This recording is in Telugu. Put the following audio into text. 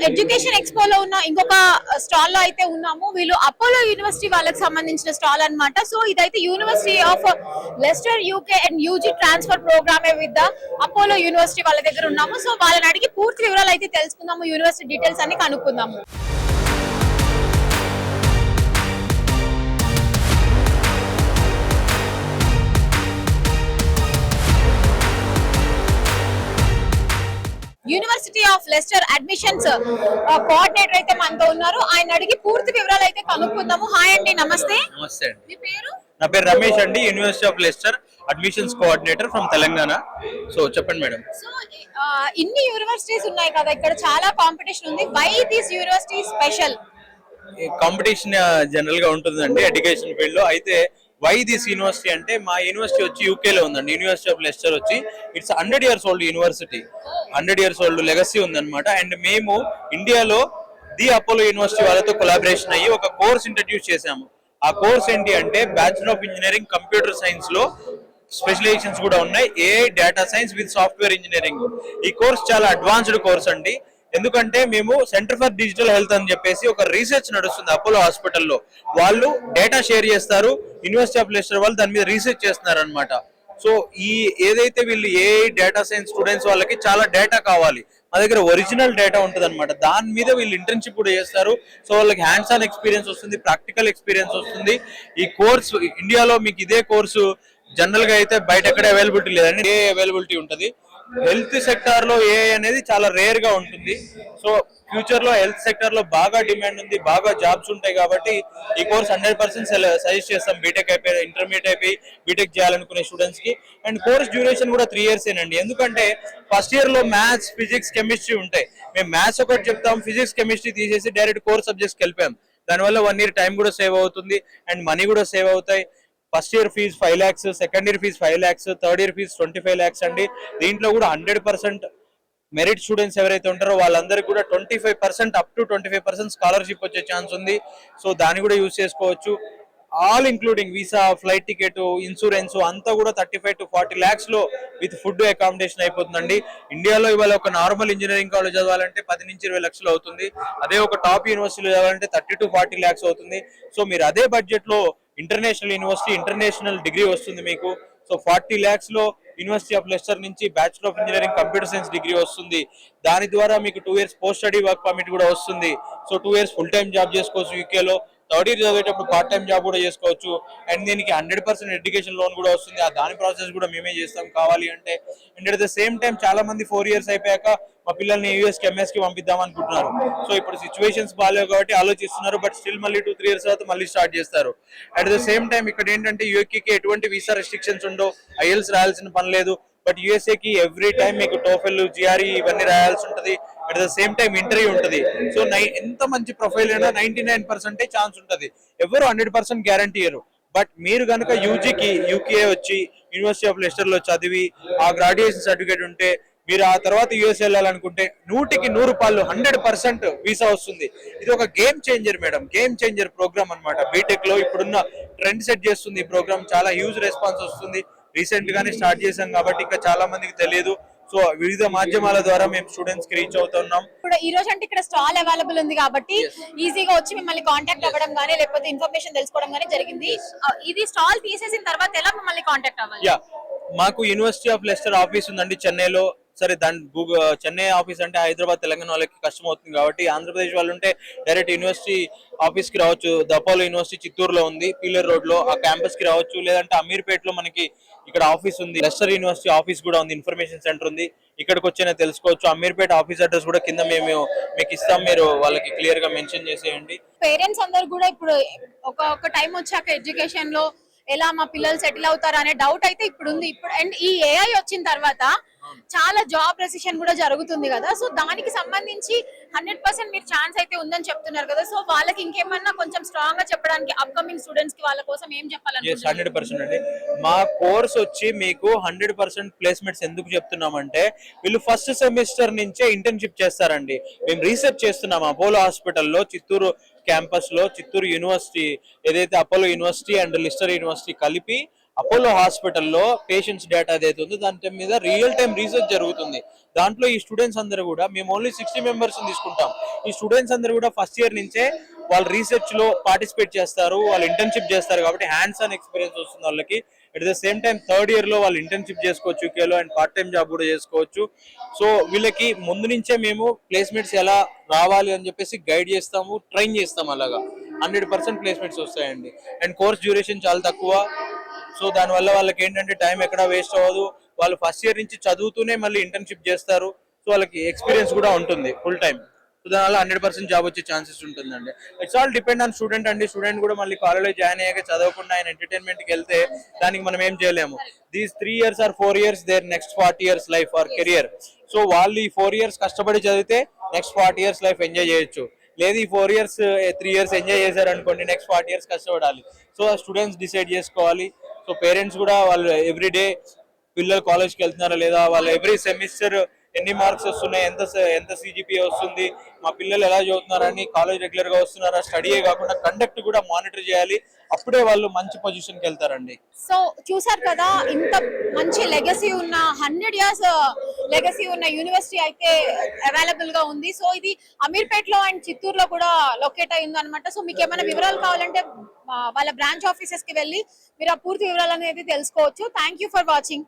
ఎడ్యుకేషన్ ఎక్స్పోలో ఉన్న ఇంకొక స్టాల్ లో అయితే ఉన్నాము. వీళ్ళు అపోలో యూనివర్సిటీ వాళ్ళకి సంబంధించిన స్టాల్ అన్నమాట. సో ఇదైతే university of Leicester UK and UG transfer program with Apollo university వాళ్ళ దగ్గర ఉన్నాము. సో వాళ్ళని అడిగి పూర్తి వివరాలు అయితే తెలుసుకుందాము, యూనివర్సిటీ డీటెయిల్స్ అన్ని కనుక్కుందాము. University of Leicester admissions coordinator అయితే మనతో ఉన్నారు. ఆయన అడిగి పూర్తి వివరాలు అయితే కనుక్కుందాము. హాయ్ అండి, నమస్తే. నమస్తే అండి. మీ పేరు? నా పేరు రమేష్ అండి, university of Leicester admissions coordinator from Telangana. So చెప్పండి మేడం. సో ఇన్ని యూనివర్సిటీస్ ఉన్నాయి కదా, ఇక్కడ చాలా కాంపిటీషన్ ఉంది. Why this university special? Competition general గా ఉంటుందండి ఎడ్యుకేషన్ ఫీల్డ్ లో. అయితే వై దిస్ యూనివర్సిటీ అంటే, మా యూనివర్సిటీ వచ్చి యూకే లో ఉందండి. యూనివర్సిటీ ఆఫ్ లెస్టర్ వచ్చి it's 100 years old university. 100 years old legacy ఉందన్నమాట. అండ్ మేము ఇండియాలో ది అపోలో యూనివర్సిటీ వాళ్ళతో కొలాబరేషన్ అయ్యి ఒక కోర్స్ ఇంట్రడ్యూస్ చేశాము. ఆ కోర్స్ ఏంటి అంటే bachelor of engineering computer science లో స్పెషలైజేషన్స్ కూడా ఉన్నాయి, AI data science with software engineering. ఈ కోర్స్ చాలా అడ్వాన్స్డ్ కోర్స్ అండి. ఎందుకంటే మేము సెంటర్ ఫర్ డిజిటల్ హెల్త్ అని చెప్పేసి ఒక రీసెర్చ్ నడుస్తుంది అపోలో హాస్పిటల్లో. వాళ్ళు డేటా షేర్ చేస్తారు, యూనివర్సిటీ ఆఫ్ లెస్టర్ వాళ్ళు దాని మీద రీసెర్చ్ చేస్తున్నారు అనమాట. సో ఈ ఏదైతే వీళ్ళు ఏఐ డేటా సైన్స్ స్టూడెంట్స్ వాళ్ళకి చాలా డేటా కావాలి, మా దగ్గర ఒరిజినల్ డేటా ఉంటుంది అనమాట. దాని మీద వీళ్ళు ఇంటర్న్షిప్ కూడా చేస్తారు. సో వాళ్ళకి హ్యాండ్స్ ఆన్ ఎక్స్పీరియన్స్ వస్తుంది, ప్రాక్టికల్ ఎక్స్పీరియన్స్ వస్తుంది. ఈ కోర్సు ఇండియాలో మీకు ఇదే కోర్సు జనరల్ గా అయితే బయట ఎక్కడ అవైలబిలిటీ లేదండి, ఏ అవైలబిలిటీ ఉంటుంది. హెల్త్ సెక్టార్ లో ఏఐ అనేది చాలా రేర్ గా ఉంటుంది. సో ఫ్యూచర్ లో హెల్త్ సెక్టర్ లో బాగా డిమాండ్ ఉంది, బాగా జాబ్స్ ఉంటాయి. కాబట్టి ఈ కోర్స్ 100% సజెస్ట్ చేస్తాం బీటెక్ అయిపోయి, ఇంటర్మీడియట్ అయిపోయి బీటెక్ చేయాలనుకునే స్టూడెంట్స్ కి. అండ్ కోర్స్ డ్యూరేషన్ కూడా 3 years ఏనండి. ఎందుకంటే ఫస్ట్ ఇయర్ లో మ్యాథ్స్, ఫిజిక్స్, కెమిస్ట్రీ ఉంటాయి. మేము మ్యాథ్స్ ఒకటి చెప్తాం, ఫిజిక్స్, కెమిస్ట్రీ తీసేసి డైరెక్ట్ కోర్ సబ్జెక్ట్స్కి వెళ్ళిపోయాం. దానివల్ల 1 year టైం కూడా సేవ్ అవుతుంది అండ్ మనీ కూడా సేవ్ అవుతాయి. First year fee 5 lakhs, second year fee 5 lakhs, third year fee 25 lakhs అండి. దీంట్లో కూడా 100% మెరిట్ స్టూడెంట్స్ ఎవరైతే ఉంటారో వాళ్ళందరికీ కూడా 25% అప్ టు 25% స్కాలర్షిప్ వచ్చే ఛాన్స్ ఉంది. సో దాన్ని కూడా యూజ్ చేసుకోవచ్చు. All including visa, flight ticket, insurance అంతా కూడా 35 to 40 lakhs లో విత్ ఫుడ్ అకామిడేషన్ అయిపోతుందండి. ఇండియాలో ఇవాళ ఒక నార్మల్ ఇంజనీరింగ్ కాలేజ్ చదవాలంటే 10 నుంచి 20 లక్షలు అవుతుంది. అదే ఒక టాప్ యూనివర్సిటీలో చదవాలంటే 30 to 40 lakhs అవుతుంది. సో మీరు అదే బడ్జెట్ లో ఇంటర్నేషనల్ యూనివర్సిటీ, ఇంటర్నేషనల్ డిగ్రీ వస్తుంది మీకు. సో 40 lakhs లో యూనివర్సిటీ ఆఫ్ లెస్టర్ నుంచి bachelor of engineering computer science degree వస్తుంది. దాని ద్వారా మీకు 2 years post study work permit కూడా వస్తుంది. So 2 years full time job చేసుకోవచ్చు యూకేలో. థర్డ్ ఇయర్ చదివేటప్పుడు పార్ట్ టైం జాబ్ కూడా చేసుకోవచ్చు. అండ్ దీనికి 100% ఎడ్యుకేషన్ లోన్ కూడా వస్తుంది. దాని ప్రాసెస్ కూడా మేమే చేస్తాం కావాలి అంటే. And at the same time చాలా మంది 4 years అయిపోయాక మా పిల్లల్ని యూఎస్కి, ఎంఎస్కి పంపిద్దాం అనుకుంటున్నారు. సో ఇప్పుడు సిచ్యువేషన్స్ బాగాలేవు కాబట్టి ఆలోచిస్తున్నారు. బట్ స్టిల్ మళ్ళీ 2-3 years తర్వాత మళ్ళీ స్టార్ట్ చేస్తారు. అట్ ద సేమ్ టైం ఇక్కడ ఏంటంటే యూకేకి ఎటువంటి వీసా రెస్ట్రిక్షన్స్ ఉండవు, ఐఎల్స్ రాయాల్సిన పని లేదు. బట్ యూఎస్ఏకి ఎవ్రీ టైం మీకు టోఫెల్, జిఆర్ఈ ఇవన్నీ రాయాల్సి ఉంటుంది. At the same time interview ఉంటుంది. సో ఎంత మంచి ప్రొఫైల్ అయినా 99% ఛాన్స్ ఉంటుంది. ఎవరు 100% గ్యారంటీ ఇయ్యరు. బట్ మీరు కనుక యూకే వచ్చి యూనివర్సిటీ ఆఫ్ లెస్టర్ లో చదివి ఆ గ్రాడ్యుయేషన్ సర్టిఫికేట్ ఉంటే మీరు ఆ తర్వాత యూఎస్ వెళ్ళాలనుకుంటే 100కి 100 100% వీసా వస్తుంది. ఇది ఒక game changer madam, game changer program అనమాట. బీటెక్ లో ఇప్పుడున్న ట్రెండ్ సెట్ చేస్తుంది ఈ ప్రోగ్రామ్. చాలా హ్యూజ్ రెస్పాన్స్ వస్తుంది. రీసెంట్ గానే స్టార్ట్ చేశాం కాబట్టి ఇంకా చాలా మందికి తెలియదు. సో వివిధ మాధ్యమాల ద్వారా మేము స్టూడెంట్స్ కి రీచ్ అవుతున్నాం. ఇప్పుడు ఈ రోజు అంటే ఇక్కడ స్టాల్ అవైలబుల్ ఉంది కాబట్టి ఈజీగా వచ్చి మిమ్మల్ని కాంటాక్ట్ అవ్వడం గానీ లేకపోతే ఇన్ఫర్మేషన్ తెలుసుకోవడం గానీ జరిగింది. ఇది స్టాల్ తీసేసిన తర్వాత ఎలా మిమ్మల్ని కాంటాక్ట్ అవ్వాలి? యా, మాకు యూనివర్సిటీ ఆఫ్ లెస్టర్ ఆఫీస్ ఉందండి చెన్నైలో. సరే, దాని చెన్నై ఆఫీస్ అంటే హైదరాబాద్, తెలంగాణ వాళ్ళకి కష్టం అవుతుంది కాబట్టి ఆంధ్రప్రదేశ్ వాళ్ళు ఉంటే డైరెక్ట్ యూనివర్సిటీ ఆఫీస్ కి రావచ్చు. ద అపోలో యూనివర్సిటీ చిత్తూరులో ఉంది, పీలర్ రోడ్ లో. ఆ క్యాంపస్ కి రావచ్చు. లేదంటే అమీర్పేటలో మనకి ఇక్కడ ఆఫీస్ ఉంది. లెస్టర్ యూనివర్సిటీ ఆఫీస్ కూడా ఉంది, ఇన్ఫర్మేషన్ సెంటర్ ఉంది. ఇక్కడికి వచ్చినా తెలుసుకోవచ్చు. అమీర్పేట ఆఫీస్ అడ్రస్ కూడా కింద మేము మీకు ఇస్తాం, మీరు వాళ్ళకి క్లియర్ గా మెన్షన్ చేసేయండి. పేరెంట్స్ అందరు కూడా ఇప్పుడు ఒక టైం వచ్చాక ఎడ్యుకేషన్ లో ఎలా మా పిల్లలు సెటిల్ అవుతారు అనే డౌట్ అయితే ఇప్పుడు ఉంది. ఇప్పుడు అండ్ ఈ ఏఐ వచ్చిన తర్వాత చాలా జాబ్ రెసిషన్ కూడా జరుగుతుంది కదా. సో దానికి సంబంధించి 100% మీరు ఛాన్స్ అయితే ఉందని చెప్తున్నారు కదా. సో వాళ్ళకి ఇంకేమన్నా కొంచెం స్ట్రాంగ్ గా చెప్పడానికి అప్కమింగ్ స్టూడెంట్స్ కి వాళ్ళ కోసం ఏం చెప్పాలనుకుంటున్నారు? 100% అండి. మా కోర్స్ వచ్చి మీకు 100% ప్లేస్మెంట్స్ ఎందుకు చెప్తున్నామంటే, వీళ్ళు ఫస్ట్ సెమిస్టర్ నుంచే ఇంటర్న్షిప్ చేస్తారండి. మేము రీసెర్చ్ చేస్తున్నాం అపోలో హాస్పిటల్లో, చిత్తూరు క్యాంపస్ లో. చిత్తూరు యూనివర్సిటీ ఏదైతే Apollo university and Lister university కలిపి అపోలో హాస్పిటల్లో పేషెంట్స్ డేటా ఏదైతే ఉందో దాని మీద రియల్ టైం రీసెర్చ్ జరుగుతుంది. దాంట్లో ఈ స్టూడెంట్స్ అందరూ కూడా మేము ఓన్లీ 60 మెంబర్స్ తీసుకుంటాం. ఈ స్టూడెంట్స్ అందరూ కూడా ఫస్ట్ ఇయర్ నుంచే వాళ్ళు రీసెర్చ్ లో పార్టిసిపేట్ చేస్తారు, వాళ్ళు ఇంటర్న్షిప్ చేస్తారు కాబట్టి హ్యాండ్స్ ఆన్ ఎక్స్పీరియన్స్ వస్తుంది వాళ్ళకి. At the same time third year లో వాళ్ళు ఇంటర్న్షిప్ చేసుకోవచ్చు యూకేలో అండ్ పార్ట్ టైం జాబ్ కూడా చేసుకోవచ్చు. సో వీళ్ళకి ముందు నుంచే మేము ప్లేస్మెంట్స్ ఎలా రావాలి అని చెప్పేసి గైడ్ చేస్తాము, ట్రైన్ చేస్తాము. అలాగా 100% ప్లేస్మెంట్స్ వస్తాయండి. అండ్ కోర్స్ డ్యూరేషన్ చాలా తక్కువ. సో దానివల్ల వాళ్ళకి ఏంటంటే టైం ఎక్కడ వేస్ట్ అవ్వదు. వాళ్ళు ఫస్ట్ ఇయర్ నుంచి చదువుతూనే మళ్ళీ ఇంటర్న్షిప్ చేస్తారు. సో వాళ్ళకి ఎక్స్పీరియన్స్ కూడా ఉంటుంది ఫుల్ టైం. సో దానివల్ల 100% జాబ్ వచ్చే ఛాన్సెస్ ఉంటుందండి. It's all depend on student అండి. స్టూడెంట్ కూడా మళ్ళీ కాలేజ్లో జాయిన్ అయ్యాక చదవకుండా ఆయన ఎంటర్టైన్మెంట్ కి వెళ్తే దానికి మనం ఏం చేయలేము. These 3 years or 4 years their next 40 years life or career. So వాళ్ళు ఈ 4 years కష్టపడి చదివితే నెక్స్ట్ 40 years లైఫ్ ఎంజాయ్ చేయొచ్చు. లేదు ఈ 4 years 3 years ఎంజాయ్ చేశారు అనుకోండి, నెక్స్ట్ 40 years కష్టపడాలి. సో స్టూడెంట్స్ డిసైడ్ చేసుకోవాలి. సో పేరెంట్స్ కూడా వాళ్ళు ఎవ్రీ డే పిల్లలు కాలేజ్కి వెళ్తున్నారా లేదా, వాళ్ళు ఎవ్రీ సెమిస్టర్ ఎన్ని మార్క్స్ వస్తున్నాయి, ఎంత సిజిపిఏ వస్తుంది, మా పిల్లలు ఎలా చదువుతున్నారని, కాలేజ్ రెగ్యులర్ గా వస్తున్నారా, స్టడీయే కాకుండా కండక్ట్ కూడా మానిటర్ చేయాలి. అప్పుడే వాళ్ళు మంచి పొజిషన్కి వెళ్తారండి. సో చూసారు కదా, ఇంత మంచి లెగసీ ఉన్న 100 years లెగసీ ఉన్న యూనివర్సిటీ అయితే అవైలబుల్ గా ఉంది. సో ఇది అమీర్పేటలో అండ్ చిత్తూరులో కూడా లొకేట్ అయింది అనమాట. సో మీకు ఏమైనా వివరాలు కావాలంటే వాళ్ళ బ్రాంచ్ ఆఫీసెస్ కి వెళ్ళి మీరు ఆ పూర్తి వివరాలు అనేది తెలుసుకోవచ్చు. Thank you for watching.